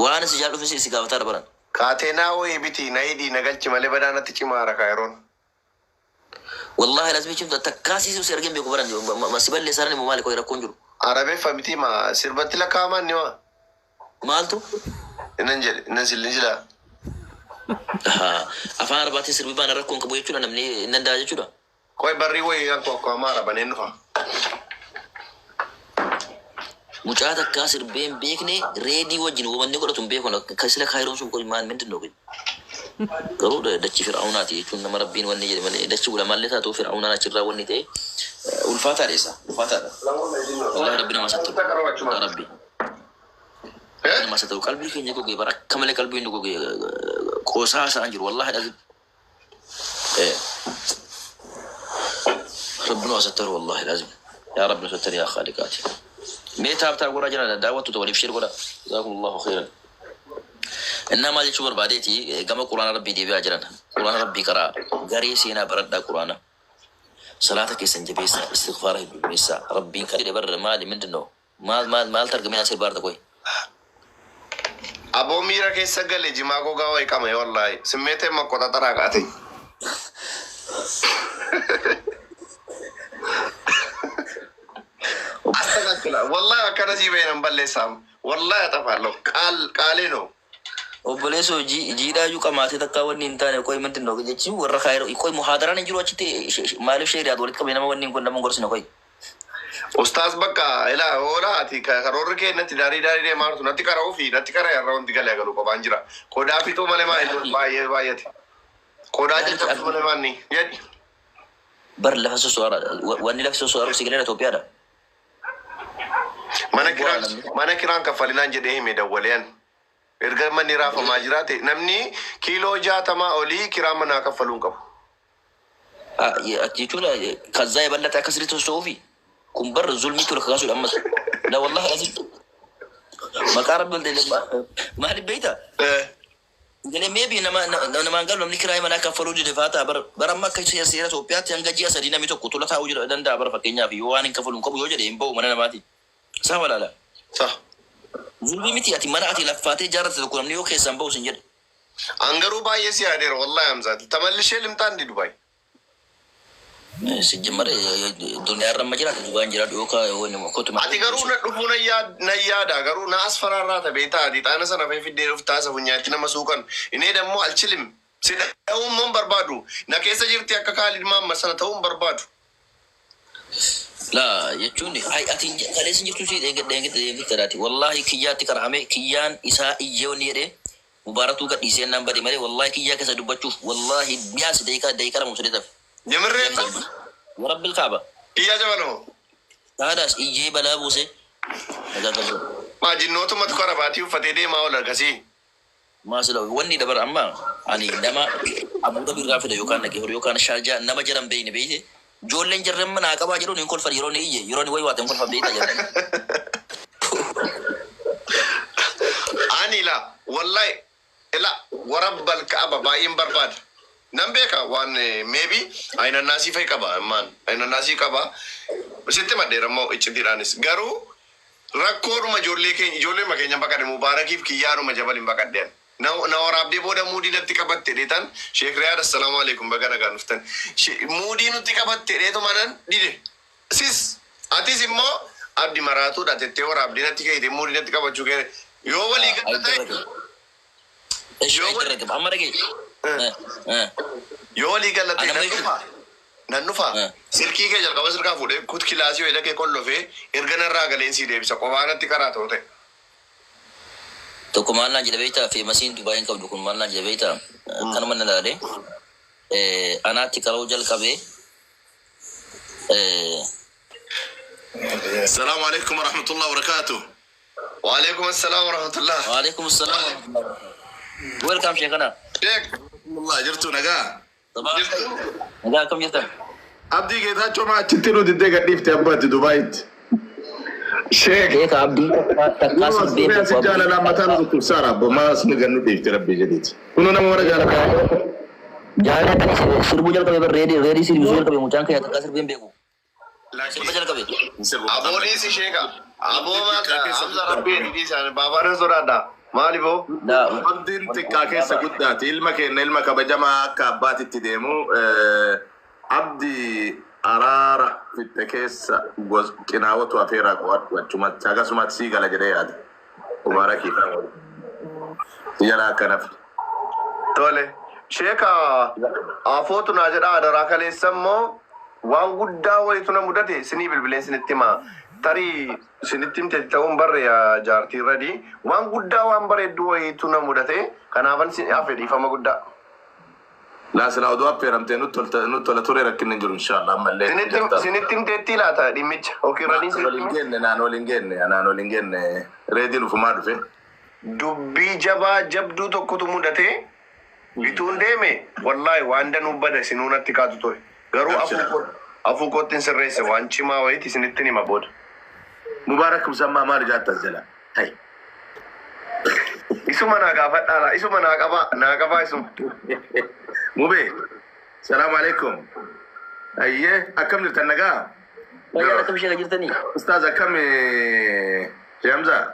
وانا سجال في سيسي قافتار بران كاتينا ويبتي نايدي نقلت مالي بدانا تجمع كايرون والله لازم يشوف تكاسي سيرجن بيكو بران ما سيبال لي سارني ممالك ويركون جرو عربي فهمتي ما سيربت لك كامان نيوا مالتو ننزل نجلا afaan arabaatiin sirbi baan rakkoon qabu jechuudha namni inni danda'a jechuudha. Koi barri wayii kan tokko amaara baneen dhufa. Mucaa takkaa sirbeen beekne reedii wajjin uummanni godhatu hin beeknu kan sila kaayiroon sun kun maal mindi ndoge. Garuu dachi fir'aunaati jechuun nama rabbiin wanni jedhe malee dachi ulamaallee taatu fir'aunaan achirraa wanni ta'e ulfaataadha isa ulfaataadha. Wallahi rabbi nama sattu rabbi. Nama sattu qalbii keenya gogee bara akka malee qalbii inni gogee قوسها سانجر والله لازم ربنا ستر والله لازم يا رب ستر يا خالقاتي ميتا بتاع وراجنا دعوة تولي بشير ولا جزاكم الله خيرا إنما اللي شوفر بعديتي كما قرآن ربي دي بيجرنا قرآن ربي قرأ قري سينا برد قرآن صلاتك سنجبيسا استغفاره بميسا ربي كريم بر مالي من دنو مال ترجمين أسير بارد كوي Abo mira ke sagale jima ko gawai kama wallahi simmete makko ta tara ka tai astagfirullah wallahi kana jibe nan balle sam wallahi tafallo qaleno obboleso jiidha yu qamaate takka wanni intane koy mantin no jechi warra khayro koy muhadara ne jiru achite malif shariat walit qabena ma wanni kun nam gorsina koy Ustaz bakka ila ola ati karor ke nati dari de martu nati kara ofi nati kara ya round digale galu ko banjira ko da fi to male ma ido bayati ko da je to male ma ni yadi bar la faso suara wani la faso suara sigale to piada mana kiran ka falina je de me da walian ergar mani rafa majirate namni kilo jatama oli kiramana ka falun ka ya atituna kaza ballata kasrito sofi كمبر ظلمي كل خلاص الأمس لا والله لازم ما قارب بلد ما هذي بيتا قال ميبي نما قال لهم نكراي ما نكفلوا دي دفاتا بر ما كيس يسيرة وبيات ينجي أسدينا ميتو كتولة تاوجد دندا بر فكينيا في يوان كفلوا كم يوجد ينبو من أنا ماتي صح ولا لا صح ظلمي متي أتي مرة أتي لفاتي جارت تقول مني أوكي سامبو سنجد أنغرو باي يسي هدير والله أمزاد تملي لمتان دي دبي سجمر الدنيا رمى جرات جوان جرات يوكا هو كتب أتي قرون نفونا نيادا قرون أسفر رات بيتا دي تانا سنة في الدير فتاسة ونياتنا مسوكا إني دمو الشلم سيدا هم بربادو نكيسا جرتي أكاكالي المام مسنا تهم بربادو لا يجوني هاي أتي خليس نجتو شيء دينك تراتي والله كياتي كرامي كيان إساء إيجوني ري مباراتو قد إسيان نمبر مري والله كيا كسا دبتشوف والله بياس ديكا رمسولي جمرين ورب الكعبة إيا جمانو هذا إيجي بلا بوسي ما جنوتو متكورا باتيو فتيدي ما ولا كسي ما سلو وني دبر أما أني نما أبو دبي رافد يوكان نكي يوكان شارجا نما جرم بين بيته جولين جرم من أكبا جرون ينقل فر يرون إيه يرون وي واتم كل فبيتا جرم أني لا والله لا ورب الكعبة باين برباد نمبيكا وان ميبي أين الناس في كبا مان أين الناس كبا بس إنت ما دير مو إتشديرانس غارو ركور ما جولي ما كينيا بكر مبارك كي يارو ما جبل بكر دين نو رابدي بودا مودي نتيكا بتريتان شيخ رياض السلام عليكم بكر غانفتن مودي نتيكا بتريتو مانن ديده سيس أتي سيمو أبدي مراتو داتي ورابدي نتيكا يدي مودي نتيكا بجوكي يوولي كتاي يوولي أمريكي يولي قال لك ننفع سيركي كي جل قبض سرقة فوده كود كلاسي ويدا كي كله في إرجعنا راجلين سيدي بس قوانا تكرات هوته تو كمان نجد بيتا في مسين تباين كم دكون مان نجد بيتا كانوا من نلاره أنا تكرهو جل كبي السلام عليكم ورحمة الله وبركاته وعليكم السلام ورحمة الله وعليكم السلام ويلكم شيخنا شيخ والله جرتو نجا طبعا نجا كم جرت عبدي كذا شو ما تنتظروا تدق قديم تبغى دبي شيخ عبدي تكاسل بيت يا سجال لما تنزل تسارع بما اسمه جنو ديف تربي جديد كنا نمر جانا جانا تاني سربو جل كبي بريدي سربو جل كبي مجان كيا تكاسل بيم بيكو سربو جل كبي أبو ليس شيخا أبو ما أمزر ربي دي سان بابا رزورا دا Maali boo? لا Abdiin xiqqaa keessa guddaati. Ilma keenya ilma kabajamaa akka abbaatitti deemu abdi araara fitte keessa qinaawwatu afeeraa qo'adhu achumatti akkasumatti sii gala jedhee yaada. Mubaarakii jalaa akkanaaf. Tole. Sheeka afootu naa jedha adaraa kaleessa immoo waan guddaa wayitu na mudate sinii bilbileen sinitti himaa. Tarii sinitti himte ta'uun barre jaartii irradii waan guddaa waan bareedduu wayitu na mudate kanaafan sin hafe dhiifama guddaa. Laasila oduu affeeramtee nutti tola ture rakkinni jiru inshallah ammallee. Sinitti himteetti laata dhimmicha okiirradii sinitti naan waliin genne reediin ufumaa dhufe. Dubbii jabaa jabduu tokkotu mudate bituun deeme wallaahi waan danuu bada sinuunatti kaatu ture garuu afuu kootiin sirreesse waan cimaa wayiiti sinitti hima booda. Mubaarak musammaa maal jaattas jala. Hai. Isuma naa gaafadhaala isuma naa qabaa isuma. Mubee. Salaamu alaikum. Ayyee akkam jirtan nagaa? ويا ركب شيء جرتني Ustaaz akkam Hamza?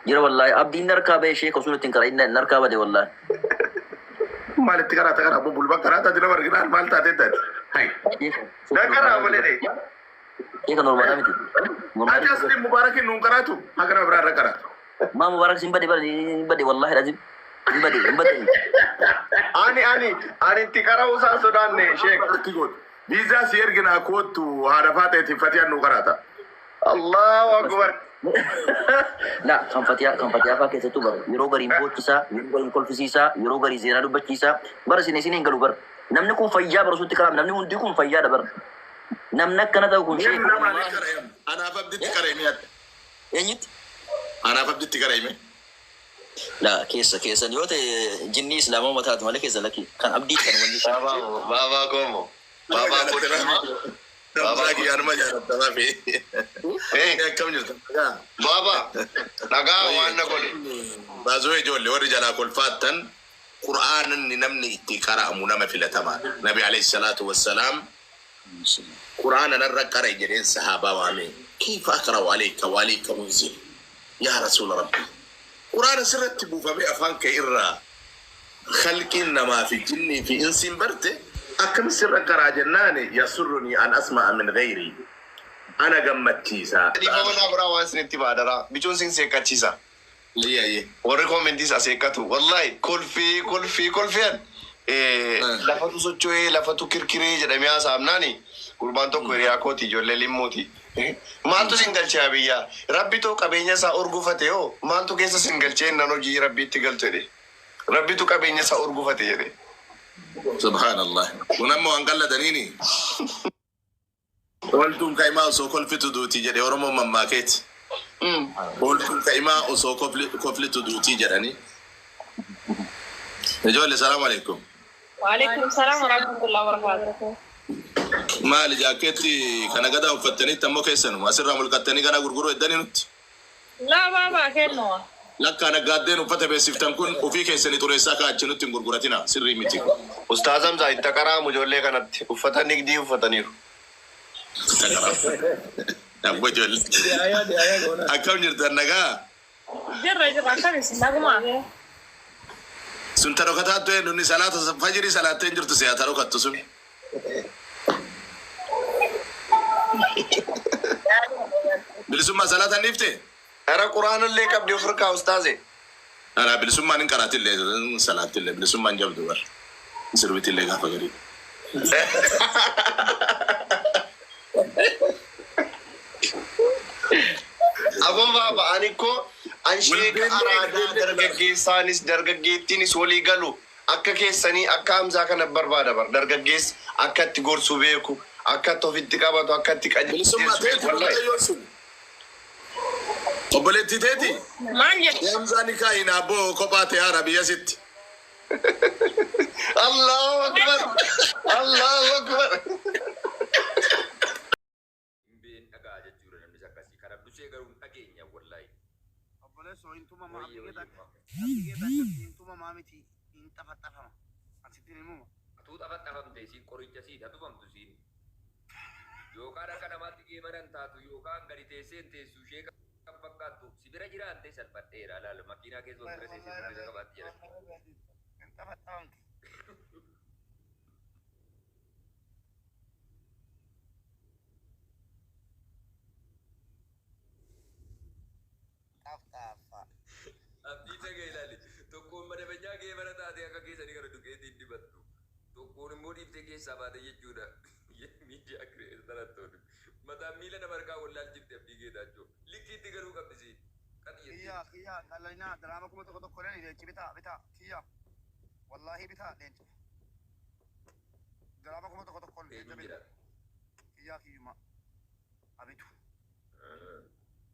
جرا والله أبدي نركب شيء كسورة تنكر إن نركب ده والله Maalitti karaata kana abboo bulbaa karaata dina marginaan maal taatee taate? Hai. Nakaraa malee de. إيه كان نورمال متى Ati asli Mubaarakin nuun karaatu hagana biraa irra karaatu. ما مبارك سيمبدي بدي والله لازم بدي Ani itti karaa usaan sodaanne sheek. Biizaa si erginaa kootu haadha faateetiin fatiyaan nuu karaata. Allahu akbar. لا كم فتيا فاكي ستوبر يرو غري بوتشيسا يرو غري كولفيسيسا يرو غري زيرا دوبتشيسا بر سينين غلو بر نمنا كون فيا بر سوتي كلام نمنا هندي كون فيا دبر نمنا كنا دا كون شيء أنا فبدت كريميات. ينيت أنا فبدت كريمي. لا كيسا نيوت جني اسلام ما تات مالك زلكي كان ابدي كان ولي Baba komo. Baba komo. Baba lagi anu mah jangan tapi. Kamu juga. Baba. Nagaa waan na godhe. Baazoo ijoollee warri jalaa kolfaattan Qur'aanan ni namni itti qara'amu nama filatamaa. Nabi alayhi salaatu wassalaam Qur'aanan irra qara'e jedheen sahaabaa waame. Kiifa aqra'u alayka wa alayka unzil. Yaa rasuula rabbi. Qur'aana sirratti buufamee afaan kee irraa khalqiin namaa fi jinnii fi insiin barte akkam sirra qaraa jennaani yasurruni an asma'a min ghayri. Ana gammachiisa. Dhiifama naa biraa waan sinitti baadara. Bichuun sin seeqqachiisa. Liyaye. Warri koomentis aseeqqatu. Wallahi kolfiyan. Lafatu socho'ee lafatu kirkiree jedhamee haasa'amnaani. Gurbaan tokko hiriyaa kooti ijoollee limmuuti. Maaltu sin galchee abiyyaa? Rabbitu qabeenya isaa urgufate hoo? Maaltu keessa sin galchee nan hojii rabbiitti galchu jedhe? Rabbitu qabeenya isaa urgufate jedhe. Subhanallah. Kun ammoo hangalla daniini. Oltuun kaimaa osoo kolfitu duutii jedhe Oromoon mammaakeeti. Oltuun kaimaa osoo koflitu duutii jedhani. Ijoollee salaamu alaikum. Waalaikum salam warahmatullahi wabarakatuh. Maali jaakeetti kana gadaa uffattanitti ammoo keessanuma asirraa mulqattanii kana gurguruu eddanii nutti. La baba kenno. Lakkaan aggaaddeen uffata beeksiftan kun ofii keessanii xureessaa kaachi nutti hin gurguratina sirrii miti. Ustaaz Hamzaa itti qaraamu ijoollee kanatti uffata nigdii uffataniiru. Abbo ijoollee. Akkam jirtan nagaa? Jirra akkamis naguma. Sun tarokataattu eenyuun salaata fajirii salaatteen jirtu si'a tarokattu sun. Bilisummaa salaatan dhiifte? Era quraanallee qabdi ofirkaa ustaaze. Ara bilisummaan hin qaraatillee salaatillee bilisummaan jabdu bar. Sirbitillee gaafa garii. Abon baba ani ko an sheeka araadaa dargaggeessaanis dargaggeettiinis walii galu akka keessanii akka Hamzaa kana barbaada bar dargaggeessi akka itti gorsuu beeku akka itti ofitti qabatu akka itti qajeelchu. Obboleettii teeti? Maal jedhu? Hamzaa ni kaa'in abboo kophaa ta'e haara biyya sitti. Allahu akbar. Allahu akbar. Yookaan akka namaatti geemaran taatu yookaan gadi teesseen teessuu ishee fakkaattu si bira jiraante salphatteera laala makiinaa keessa wal bira seesee mul'isa qabaatti jira. Abdii dhagee ilaali tokkoon madabanyaa kee bara taate akka keessanii kana dhugeetiin dibattu tokkoon immoo dhiiftee keessaa baate jechuudha. Miidiyaa kireessitarattoonni mataan miila nama harkaa wallaan jirti abdii geetaachuu likkiitti garuu qabdisiin. Kiyya qal'inaa daraama kuma tokko leen leenci bitaa kiyya wallaahi bitaa leenci daraama kuma tokko leenci bitaa kiyya kiyyuma abitu.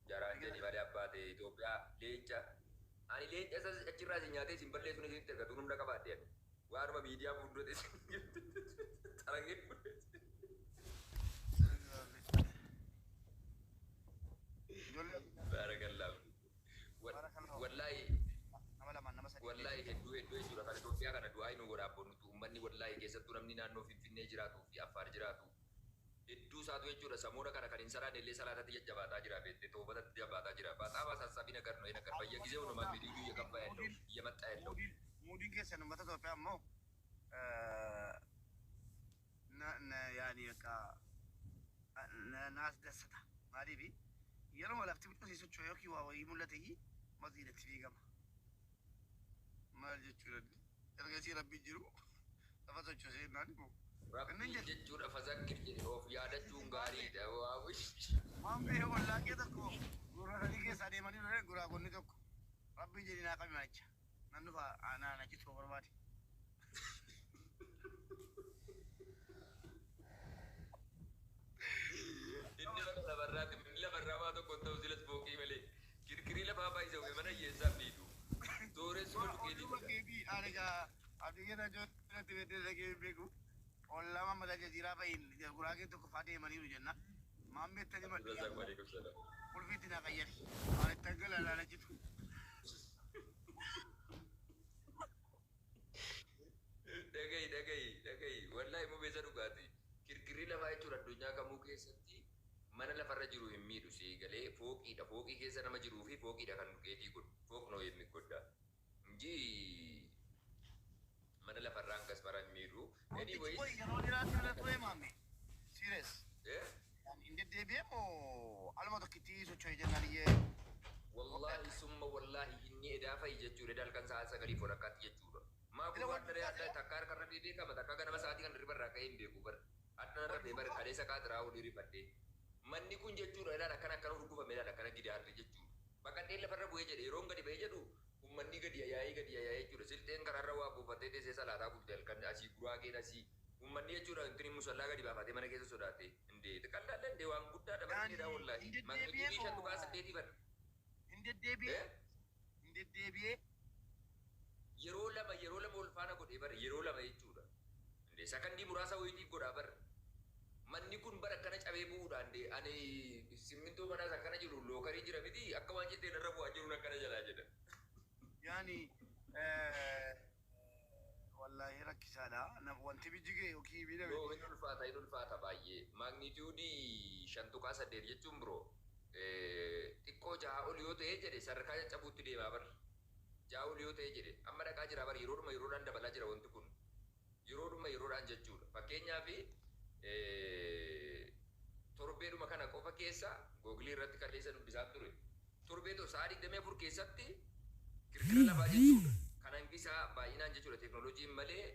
Jaraan jedhi malee abbaa ta'e Itoophiyaa leenca ani leenca isa achirraa isin nyaatee isin balleessuun isinitti ergatu humna qabaadde waanuma miidiyaa fuuldurate isin xaragee barakallah wallahi hedduu jechuudha kan Itoophiyaa kana du'aa inni godhaa bonnutu uummanni wallahi keessattuu namni naannoo Finfinnee jiraatu fi Affaar jiraatu hedduu isaatu jechuudha samoora kana kan hin saraan illee salaatatti jajjabaataa jira beektee toobatatti jabaataa jira baaxaa baasaasaabii nagar no'ee nagar fayya gisee walumaa miidhuu biyya qabbaa yelloo biyya maxxaa yelloo. Muudiin keessan uummata Itoophiyaa ammoo yaani akka naas dassata maaliifi yeroo lafti biqiltuu socho'u yookiin waa wayii mul'ate maziidatti fiigama. Maal jechuudha ergasii rabbi jiru lafa sochoosee naan immoo. Rabbi jechuudha fazakkir jedhe of yaadachuun gaariidha waawush. Waan bee wallaaqee tokko gurraanii keessa adeemanii dhufee guraagonni tokko rabbi jedhi naa qabi maacha nan dhufa aanaa na jitu barbaade. Inni mana lafarraatti lafarraa waa tokko ta'u silas booqii malee kirkirii lafaa baay'isa uumee mana hiyyeessaaf dhiitu. Sooressuma dhugeetii. Abdii keessa ijoolleetti beektee dhagee beeku. Ollama mala jaziiraa bahin guraagee tokko faa deemaniiru jenna. Maammeettani madhiyaa. Ulfiitti na qayyari. Waan itti angala laala jitu. Dhagayi. Wallahi immoo beesa dhugaati. Kirkirii lafaa jechuudha addunyaa kamuu keessatti mana lafarra jiru hin miidhu si galee fooqiidha. Fooqii keessa nama jiruu fi fooqiidha kan dhugeetii godhu. Fooqnoo yemmi godha. Injii mana lafarraan akkas baran miidhu. Yeroo dheeraatti mana ture maammi. Serious. Inni deddeebi'ee moo alma tokkitti socho'ee jennaan iyyee. Wallahi summa wallahi inni edaa fa'i jechuudha. Edaa halkan sa'a sagalii foon akkaatti jechuudha. Maa kun waan daree adda takka harkarra beekama takka ganama sa'aatii kan ribarraa ka'ee hin beeku bara. Adda narra beebar kaleessa qaatiraa olii rifadhee. Manni kun jechuudha edaa akkana urgufame edaa akkana gidaarri jechuudha. Baqadhee lafarra bu'ee jedhe yeroo gadi ba'ee jedhu ummanni gadi yaa'ee jechuudha. Silteen karaarra waa buufattee teessee salaataa bultee halkan asii guraageen asii. Ummanni jechuudha intini musallaa gadi baafatee mana keessa sodaate. Indee qal'aadha indee waan guddaa dabalatedha wallahi. Magnituudii 5.8 bara. Hin deddeebi'ee. Yeroo lama ol faana godhee bara yeroo lama jechuudha. Indee sakandii muraasa wayitiif godhaa bara. Manni kun bara akkana cabee bu'uudhaan ani simmintoo manaas akkana jiru lookarii jira miti akka waan jettee irra bu'aa jiruun akkana jalaa jedha. Yaani wallahi rakkisaadha. Wanti bijjigee yookiin miidhame. Yoo hin ulfaata baay'ee. Magnituudii 5.8 jechuun biroo xiqqoo jaha ol yoo ta'ee jedhe sadarkaa caccabuutti deemaa bara. Jaha ol yoo ta'ee jedhe amma dhaqaa jira bara yeroodhaan dabalaa jira wanti kun. Yeroodhaan jechuudha. Fakkeenyaaf torbeedhuma kana qofa keessa googilii irratti kaleessa dubbisaa ture. Torbee sa'a 24 keessatti kirkira lafaa jechuudha. Kan hanqisaa baay'inaan jechuudha teeknooloojiin malee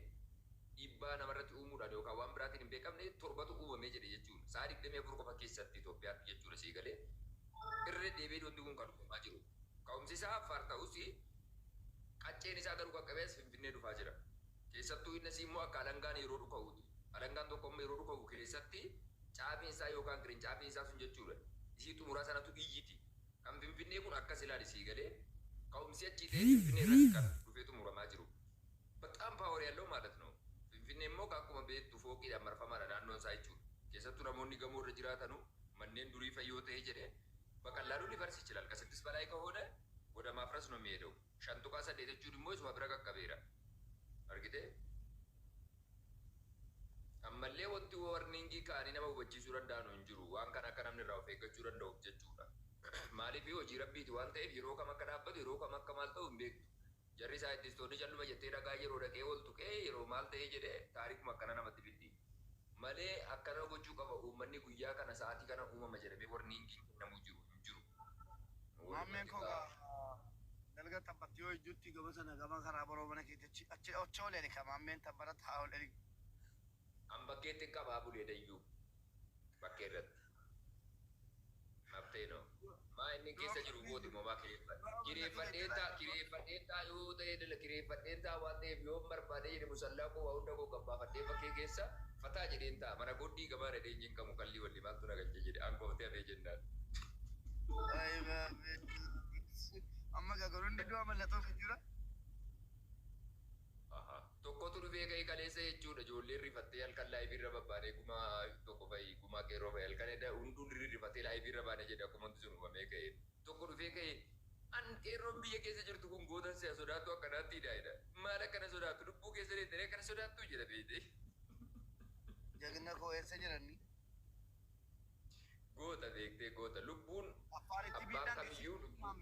dhiibbaa namarratti uumuudhaan yookaan waan biraatiin hin beekamne torbatu uumamee jedhe jechuudha. Sa'a 24 qofa keessatti Itoophiyaatti jechuudha sii galee irra deebi'ee wanti kun kan uumamaa jiru. Ka'umsi isaa Affaar ta'us qacceen isaa garuu qaqqabees Finfinnee dhufaa jira. Keessattuu innis immoo akka alangaan yeroo dhuka'uuti. Alangaan tokko immoo yeroo dhuka'u keessatti caafiin isaa yookaan qirincaafiin isaa sun jechuudha. Isii xumuraa sanatu iyyiti. Kan Finfinnee kun akkas ilaali sii galee ka'umsi achii ta'ee Finfinnee irratti kan dhufee xumuramaa jiru. Baqaan paawar yaalloo ማለት ነው. Finfinnee immoo akkuma beektu fooqiidhaan marfamaadha naannoon isaa jechuudha. Keessattuu namoonni gamoo irra jiraatanu manneen durii fayyoo ta'ee jedhee በቀላሉ ሊፈርስ ይችላል። ከ6 በላይ ከሆነ ወደ ማፍረስ ነው የሚሄደው። 5.8 jechuun immoo isuma bira qaqqabeera. Argite? Ammallee wanti warningii kaanii nama hubachiisuu danda'an hin jiru. Waan kana akka namni irraa of eeggachuu danda'uuf jechuudha. Maaliif hojii rabbiiti waan ta'eef yeroo kam akka dhaabbatu yeroo kam akka maal ta'u hin beektu. Jarri saayintistoonni calluma jettee dhagaa yeroo dhaqee ol tuqee yeroo maal ta'ee jedhee taarikuma akkana namatti fiddi. Malee akkana gochuu qaba uummanni guyyaa kana sa'aatii kana uumama jedhamee warri hin kennamu jiru hin jiru. Maammeen koo dalga taphatti yoo ijjuutti gaba sana gama karaa boroo mana keetti achi ochoolee ka maammeen tapharatti haa ol eri. An bakkeetti hin qabaa bulee dayyuu bakkee irratti. Naftee noo. Maa inni keessa jiru gooti moomaa kireeffadheetaa yoo ta'e dala kireeffadheetaa waan ta'eef yoo barbaade jedhe musallaa koo waa hunda koo gabbaafadhee bakkee keessa fataa jedheen ta'a mana godhii gabaa dhadheen hin qabu kallii walli maaltu nagalche jedhe aangootee hafee jennaan. Amma gagaruun du'a mallattoo fi jira. Tokkotu dhufee ka'ee kaleessa jechuudha ijoolleen rifattee halkan laayibirra babbaanee gumaa tokko fa'i gumaa qeerroo fa'i halkan hunduun rifattee laayibirra baane jedhe akkuma sun uumamee ka'e tokko dhufee ka'e an qeerroon biyya keessa jirtu kun gootan si'a sodaattu akkanaatti hidhaa'edha maal akkana sodaattu lubbuu keessa deettee akkana sodaattu jedha beekte. Jagna koo eessa jirani? Goota beektee goota lubbuun Affaaritti abbaan miidhaan kamiyyuu lubbuu.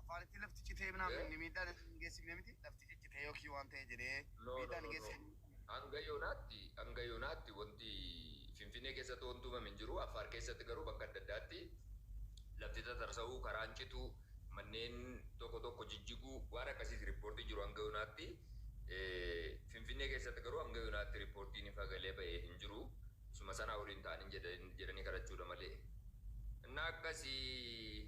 Affaaritti lafti citee minaan miidhaan geessifne miti lafti ciccitee yookiin waan ta'e jedhee miidhaan geessifne. Hanga yoonaatti wanti Finfinnee keessatti wanti uumame hin jiru. Affaar keessatti garuu bakka adda addaatti lafti tatarsa'uu, karaan cituu, manneen tokko tokko jijjiguu waan akkasiis riippoortii jiru hanga yoonaatti. Finfinnee keessatti garuu hanga yoonaatti riippoortiin ifa galee ba'ee hin jiru. Suma sanaa waliin ta'anii jedhanii kadhachuudha malee. Innaa akkasii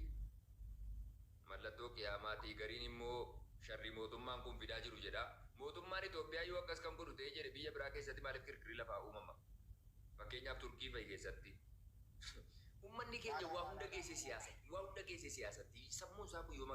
mallattoo qiyaamaatii gariin immoo sharri mootummaan kun fidaa jiru jedha. Mootummaan Itoophiyaa yoo akkas kan godhu ta'ee jedhe biyya biraa keessatti maaliif kirkirri lafaa uumama? Fakkeenyaaf Turkii fa'i keessatti. Uummanni keenya waa hunda keessee siyaasa. Waa hunda keessee siyaasatti. Sammuun isaa guyyoo